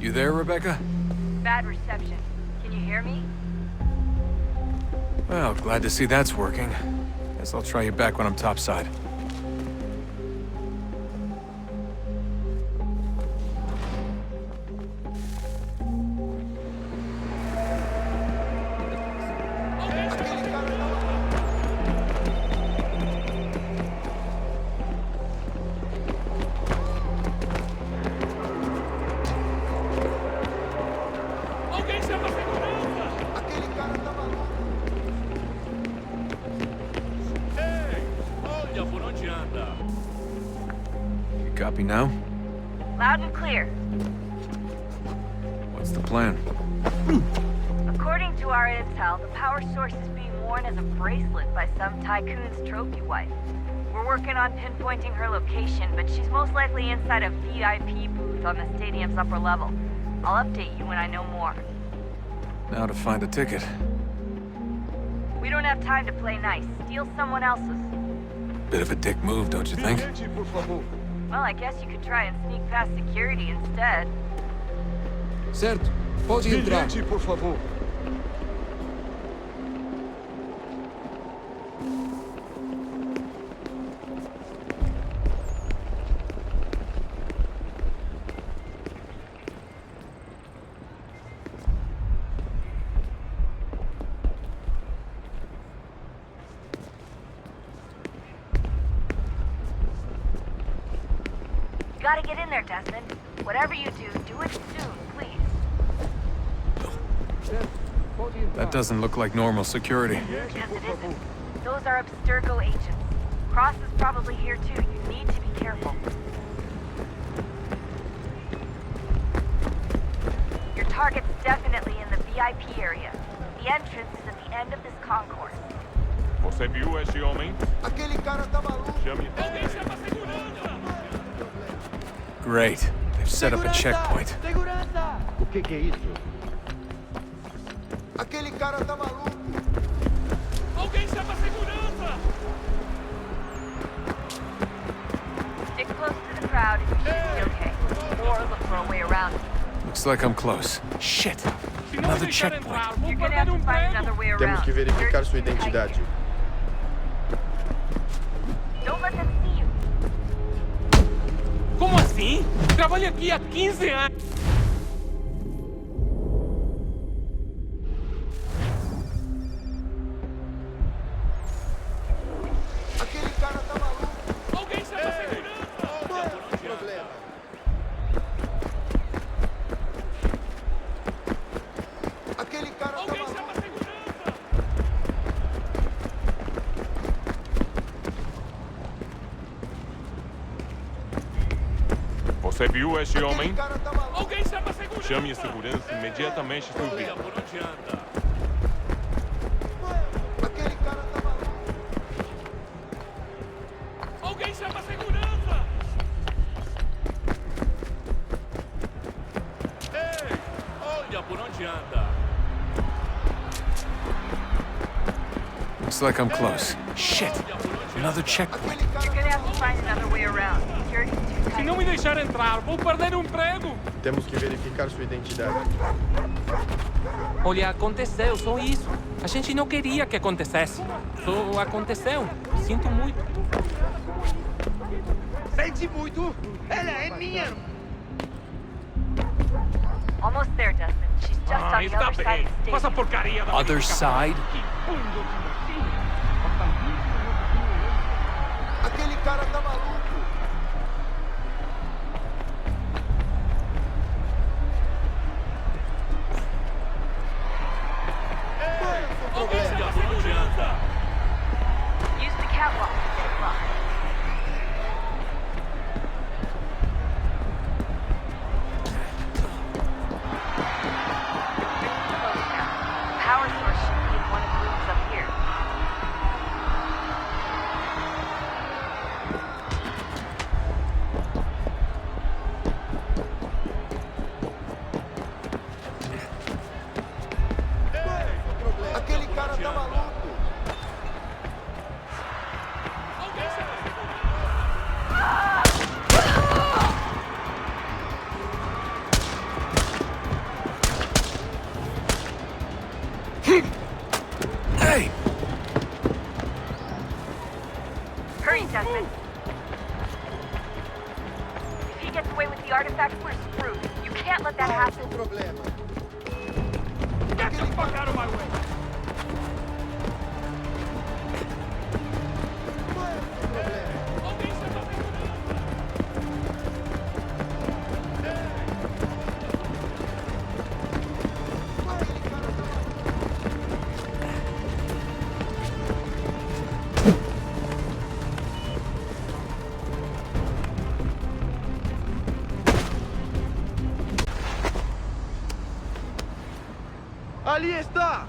You there, Rebecca? Bad reception. Can you hear me? Well, glad to see that's working. Guess I'll try you back when I'm topside. Copy now? Loud and clear. What's the plan? According to our intel, the power source is being worn as a bracelet by some tycoon's trophy wife. We're working on pinpointing her location, but she's most likely inside a VIP booth on the stadium's upper level. I'll update you when I know more. Now to find a ticket. We don't have time to play nice. Steal someone else's. Bit of a dick move, don't you think? Well, I guess you could try and sneak past security instead. Certo. Pode entrar. Por favor. You gotta get in there, Desmond. Whatever you do it soon, please. Certo. Pode entrar. That doesn't look like normal security. Yes, it isn't. Those are Abstergo agents. Cross is probably here too. You need to be careful. Your target's definitely in the VIP area. The entrance is at the end of this concourse. Você viu esse homem? Aquele cara tá maluco. Chame. Great. They've set up a checkpoint. Segurança! O que é isso? Aquele cara tá maluco. Alguém chama a segurança! Stick close to the crowd and you should be okay. Or look for a way around it. Looks like I'm close. Shit. Another checkpoint. You're gonna have to find another way around. Temos que verificar sua Security's tight identidade. here. Don't let them see you. Como assim? Trabalho aqui há 15 anos. Aquele cara tá maluco. Alguém chama a segurança! Qual é o problema? Aquele cara tá Alguém maluco. chama a segurança! Você viu esse Aquele homem? cara tá maluco. Alguém chama a segurança! Chame a segurança imediatamente, estou vindo. Por onde anda? Aquele cara tá maluco. Alguém chama a segurança! Ei, olha por onde anda. Looks like I'm close. Shit. Another checkpoint. Aquele cara You're gonna have to find another way around. Security's too Se tight. não me deixar entrar, vou perder o emprego. Temos que verificar sua identidade. Olha, aconteceu, só isso. A gente não queria que acontecesse. Só aconteceu. Sinto muito. Sente muito. Ela é minha. Almost there, Desmond. She's just on the Está other side bem. of the Passa a stadium. porcaria da Other side? Aquele cara tá maluco. Qual é o seu problema? Por onde anda? Use the catwalk to get across. Pretty close now. Power source should be in one of the rooms up here. away with the artifact, we're screwed. You can't let that Qual é o happen. seu problema? Get the fuck out of my way! Qual é o seu problema? Alguém chama a segurança! Vai, ele cara da maluca. Ali está!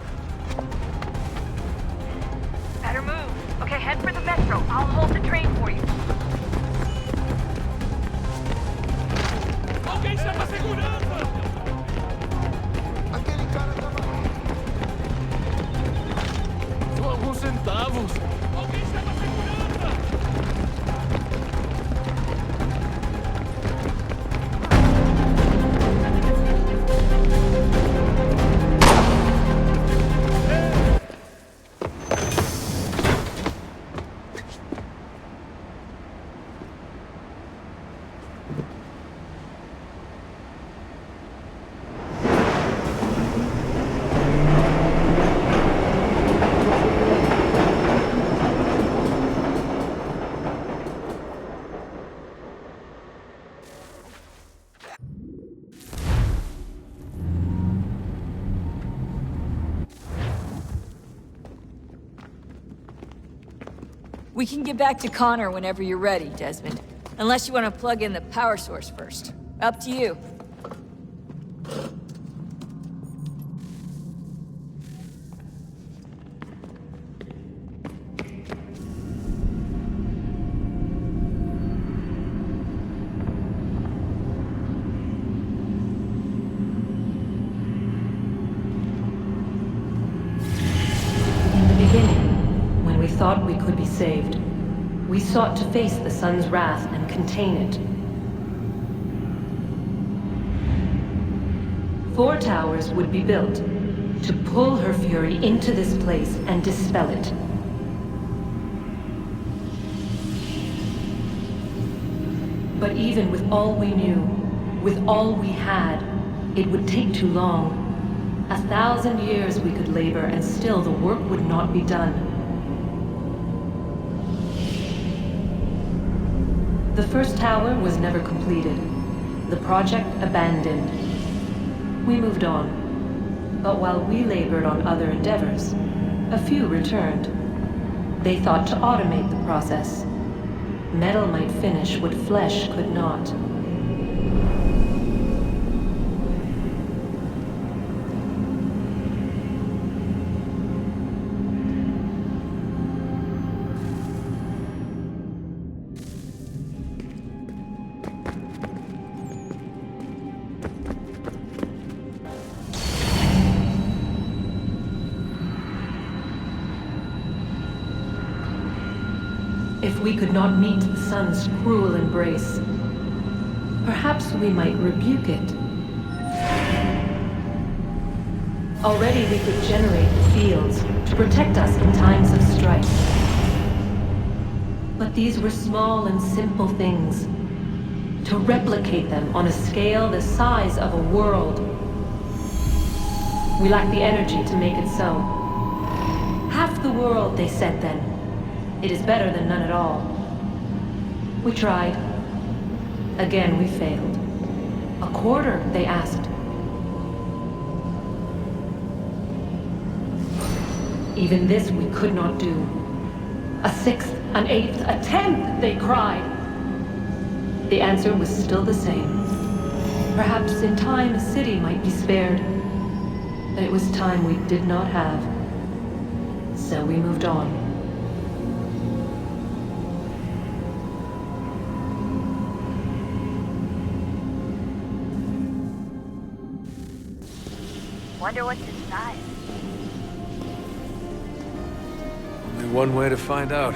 Better move. Okay, head for the metro. I'll hold the train for you. Alguém chama a segurança! Aquele cara da maluca. Só alguns centavos. Alguém chama a segurança! We can get back to Connor whenever you're ready, Desmond. Unless you want to plug in the power source first. Up to you. In the beginning, when we thought we could be saved, we sought to face the sun's wrath and contain it. 4 towers would be built to pull her fury into this place and dispel it. But even with all we knew, with all we had, it would take too long. 1,000 years we could labor and still the work would not be done. The first tower was never completed. The project abandoned. We moved on. But while we labored on other endeavors, a few returned. They thought to automate the process. Metal might finish what flesh could not. If we could not meet the sun's cruel embrace, perhaps we might rebuke it. Already we could generate the fields to protect us in times of strife. But these were small and simple things. To replicate them on a scale the size of a world. We lack the energy to make it so. Half the world, they said then. It is better than none at all. We tried. Again, we failed. A quarter, they asked. Even this we could not do. A 6th, an 8th, a 10th, they cried. The answer was still the same. Perhaps in time a city might be spared. But it was time we did not have. So we moved on. Wonder what's inside. Only one way to find out.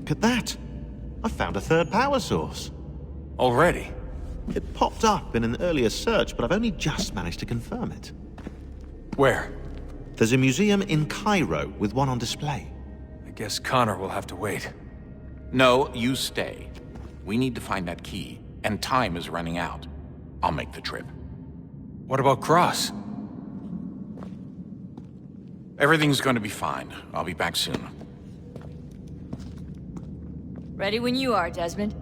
Look at that. I found a third power source. Already? It popped up in an earlier search, but I've only just managed to confirm it. Where? There's a museum in Cairo with one on display. I guess Connor will have to wait. No, you stay. We need to find that key, and time is running out. I'll make the trip. What about Cross? Everything's going to be fine. I'll be back soon. Ready when you are, Desmond.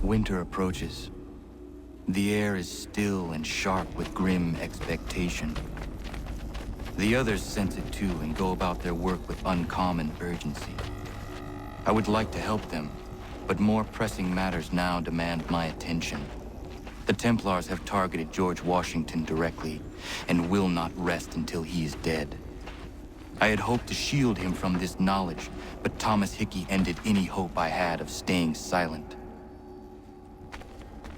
Winter approaches. The air is still and sharp with grim expectation. The others sense it too and go about their work with uncommon urgency. I would like to help them, but more pressing matters now demand my attention. The Templars have targeted George Washington directly, and will not rest until he is dead. I had hoped to shield him from this knowledge, but Thomas Hickey ended any hope I had of staying silent.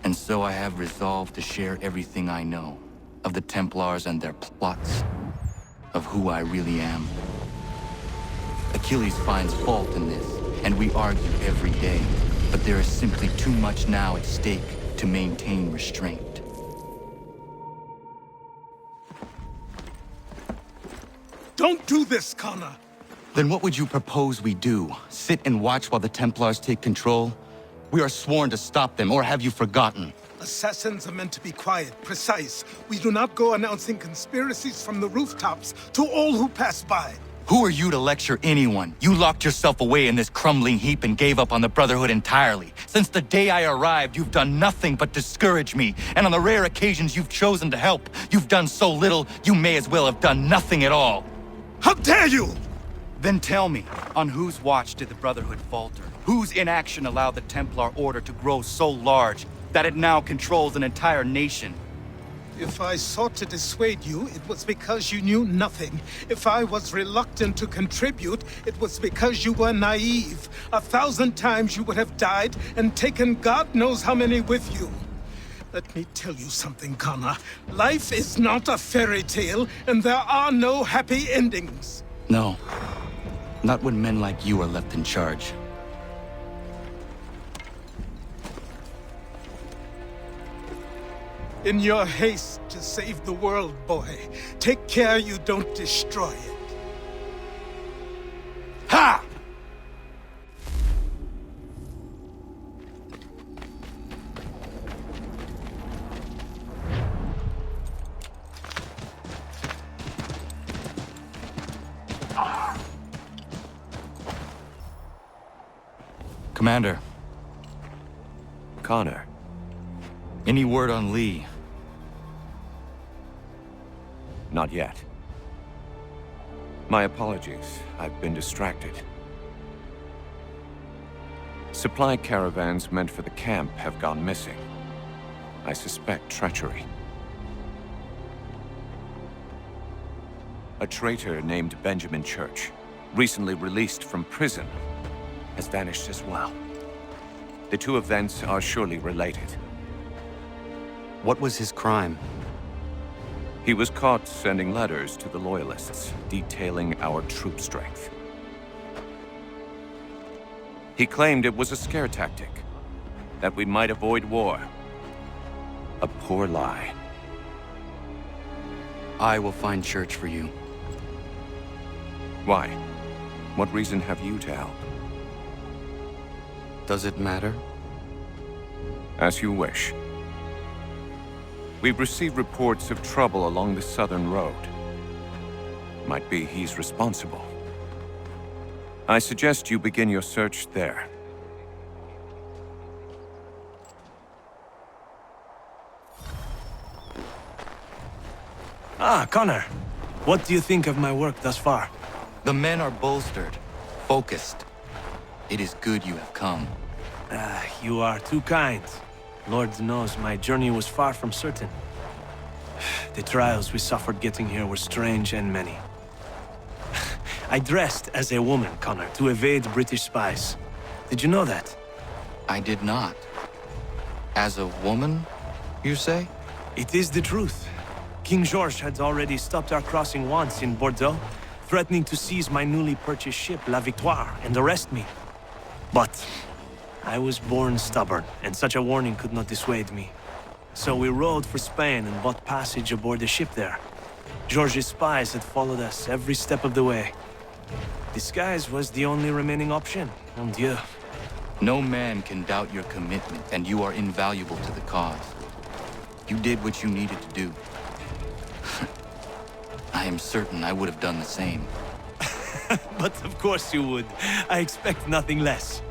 And so I have resolved to share everything I know, of the Templars and their plots, of who I really am. Achilles finds fault in this, and we argue every day, but there is simply too much now at stake to maintain restraint. Don't do this, Connor! Then what would you propose we do? Sit and watch while the Templars take control? We are sworn to stop them, or have you forgotten? Assassins are meant to be quiet, precise. We do not go announcing conspiracies from the rooftops to all who pass by. Who are you to lecture anyone? You locked yourself away in this crumbling heap and gave up on the Brotherhood entirely. Since the day I arrived, you've done nothing but discourage me. And on the rare occasions you've chosen to help, you've done so little, you may as well have done nothing at all. How dare you! Then tell me, on whose watch did the Brotherhood falter? Whose inaction allowed the Templar Order to grow so large that it now controls an entire nation? If I sought to dissuade you, it was because you knew nothing. If I was reluctant to contribute, it was because you were naive. 1,000 times you would have died and taken God knows how many with you. Let me tell you something, Connor. Life is not a fairy tale, and there are no happy endings. No. Not when men like you are left in charge. In your haste to save the world, boy, take care you don't destroy it. Ha! Commander. Connor. Any word on Lee? Not yet. My apologies. I've been distracted. Supply caravans meant for the camp have gone missing. I suspect treachery. A traitor named Benjamin Church, recently released from prison, has vanished as well. The two events are surely related. What was his crime? He was caught sending letters to the Loyalists, detailing our troop strength. He claimed it was a scare tactic, that we might avoid war. A poor lie. I will find Church for you. Why? What reason have you to help? Does it matter? As you wish. We've received reports of trouble along the southern road. Might be he's responsible. I suggest you begin your search there. Ah, Connor. What do you think of my work thus far? The men are bolstered, focused. It is good you have come. You are too kind. Lord knows my journey was far from certain. The trials we suffered getting here were strange and many. I dressed as a woman, Connor, to evade British spies. Did you know that? I did not. As a woman, you say? It is the truth. King George had already stopped our crossing once in Bordeaux, threatening to seize my newly purchased ship, La Victoire, and arrest me. But I was born stubborn, and such a warning could not dissuade me. So we rode for Spain and bought passage aboard the ship there. George's spies had followed us every step of the way. Disguise was the only remaining option, mon Dieu. No man can doubt your commitment, and you are invaluable to the cause. You did what you needed to do. I am certain I would have done the same. But of course you would. I expect nothing less.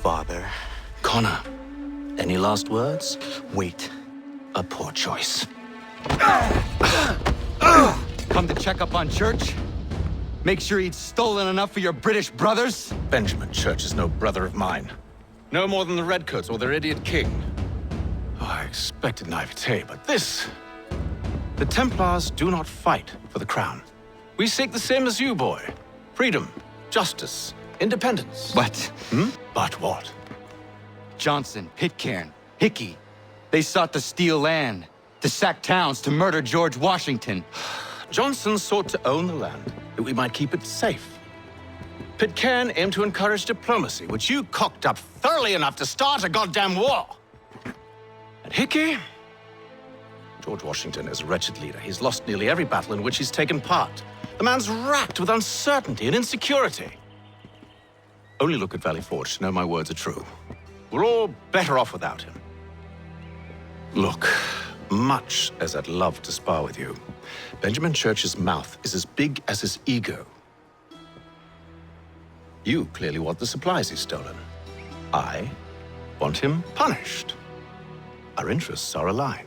Father. Connor, any last words? Wait. A poor choice. Come to check up on Church? Make sure he'd stolen enough for your British brothers? Benjamin Church is no brother of mine. No more than the Redcoats or their idiot king. Oh, I expected naivete, but this... The Templars do not fight for the crown. We seek the same as you, boy. Freedom, justice, independence. But... But what? Johnson, Pitcairn, Hickey. They sought to steal land, to sack towns, to murder George Washington. Johnson sought to own the land, that we might keep it safe. Pitcairn aimed to encourage diplomacy, which you cocked up thoroughly enough to start a goddamn war. And Hickey? George Washington is a wretched leader. He's lost nearly every battle in which he's taken part. The man's racked with uncertainty and insecurity. Only look at Valley Forge to know my words are true. We're all better off without him. Look, much as I'd love to spar with you, Benjamin Church's mouth is as big as his ego. You clearly want the supplies he's stolen. I want him punished. Our interests are aligned.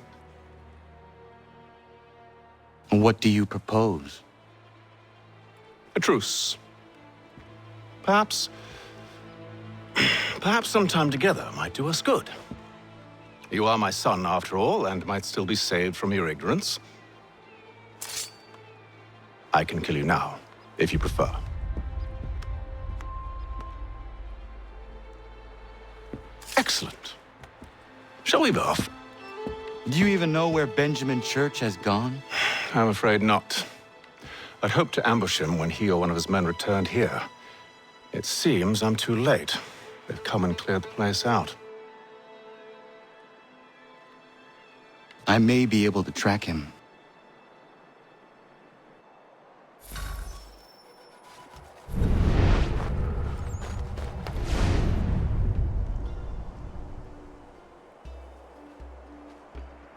What do you propose? A truce. Perhaps some time together might do us good. You are my son, after all, and might still be saved from your ignorance. I can kill you now, if you prefer. Excellent. Shall we be off? Do you even know where Benjamin Church has gone? I'm afraid not. I'd hoped to ambush him when he or one of his men returned here. It seems I'm too late. They've come and cleared the place out. I may be able to track him.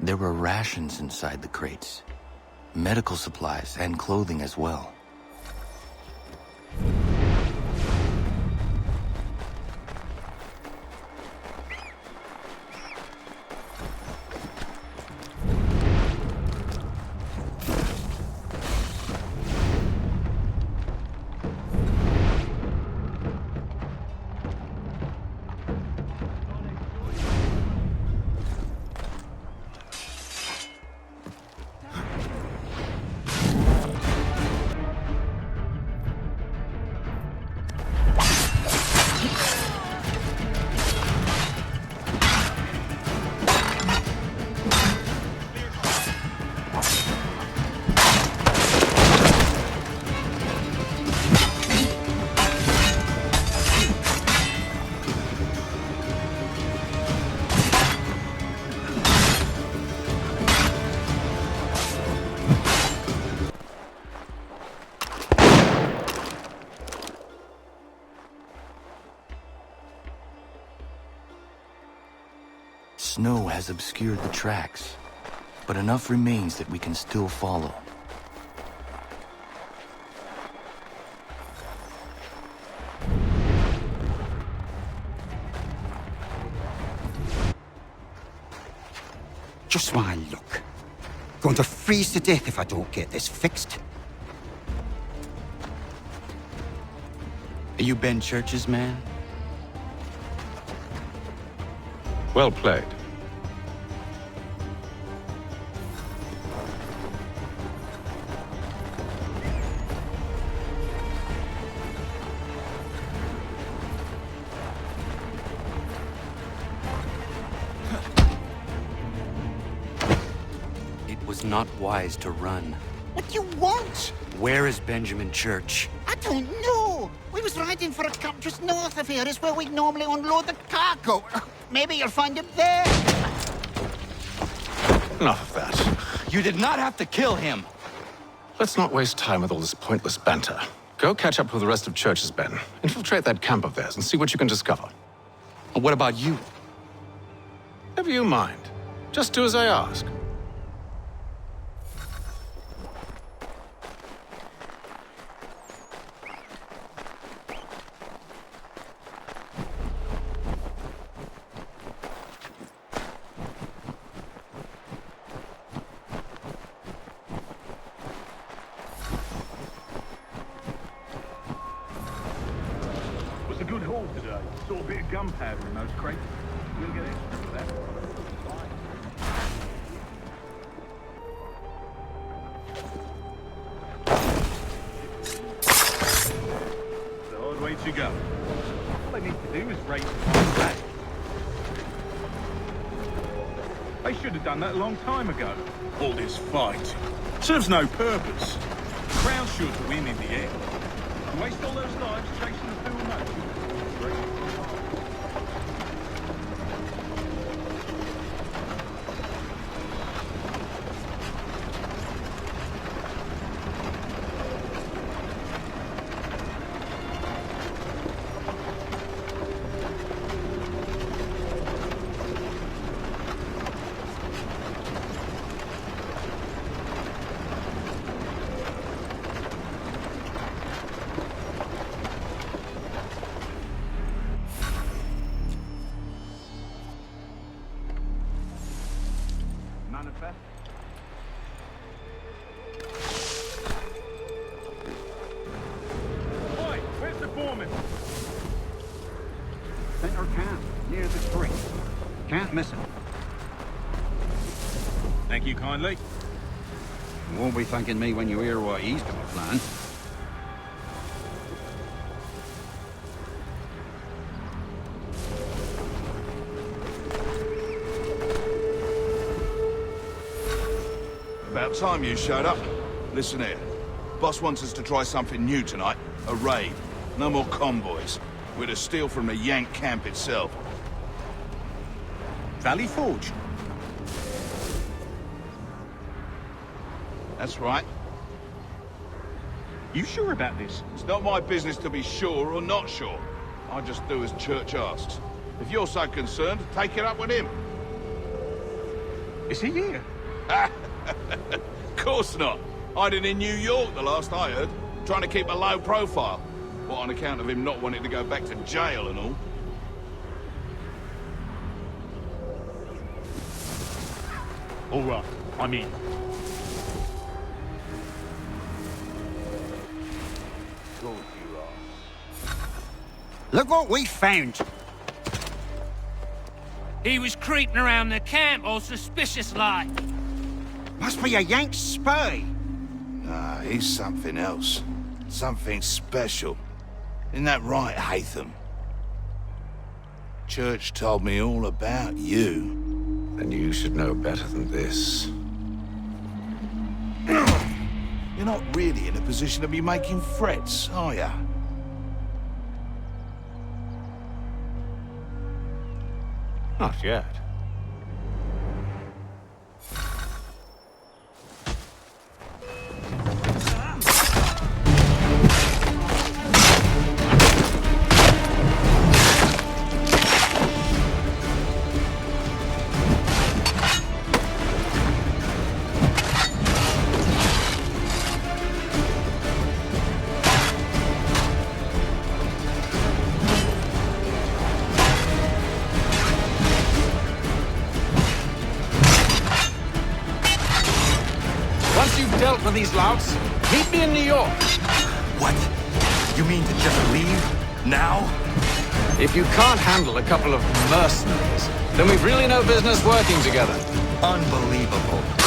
There were rations inside the crates, medical supplies and clothing as well. Snow has obscured the tracks, but enough remains that we can still follow. Just my luck. Going to freeze to death if I don't get this fixed. Are you Ben Church's man? Well played. It was not wise to run. What do you want? Where is Benjamin Church? I don't know. We was riding for a camp just north of here. It's where we normally unload the cargo. Maybe you'll find him there. Enough of that. You did not have to kill him. Let's not waste time with all this pointless banter. Go catch up with the rest of Church's men. Infiltrate that camp of theirs and see what you can discover. What about you? Never you mind. Just do as I ask. Was a good haul today. Saw a bit of gunpowder in those crates. We'll get extra for that. The hard way to go. All they need to do is raise the back. They should have done that a long time ago. All this fight serves no purpose. The Crown's sure to win in the end. Waste all those lives chasing the fool notion. Manifest. Oi, where's the foreman? Center camp, near the creek. Can't miss it. Thank you kindly. You won't be thanking me when you hear what he's got planned. About time you showed up. Listen here. Boss wants us to try something new tonight. A raid. No more convoys. We're to steal from the Yank camp itself. Valley Forge. That's right. You sure about this? It's not my business to be sure or not sure. I just do as Church asks. If you're so concerned, take it up with him. Is he here? Of course not. Hiding in New York, the last I heard. Trying to keep a low profile. What, on account of him not wanting to go back to jail and all? All right, I'm in. Look what we found. He was creeping around the camp all suspicious-like. Must be a Yank spy. Nah, he's something else. Something special. Isn't that right, Hatham? Church told me all about you. Then you should know better than this. You're not really in a position to be making threats, are ya? Not yet. Once you've dealt with these louts, meet me in New York. What? You mean to just leave? Now? If you can't handle a couple of mercenaries, then we've really no business working together. Unbelievable.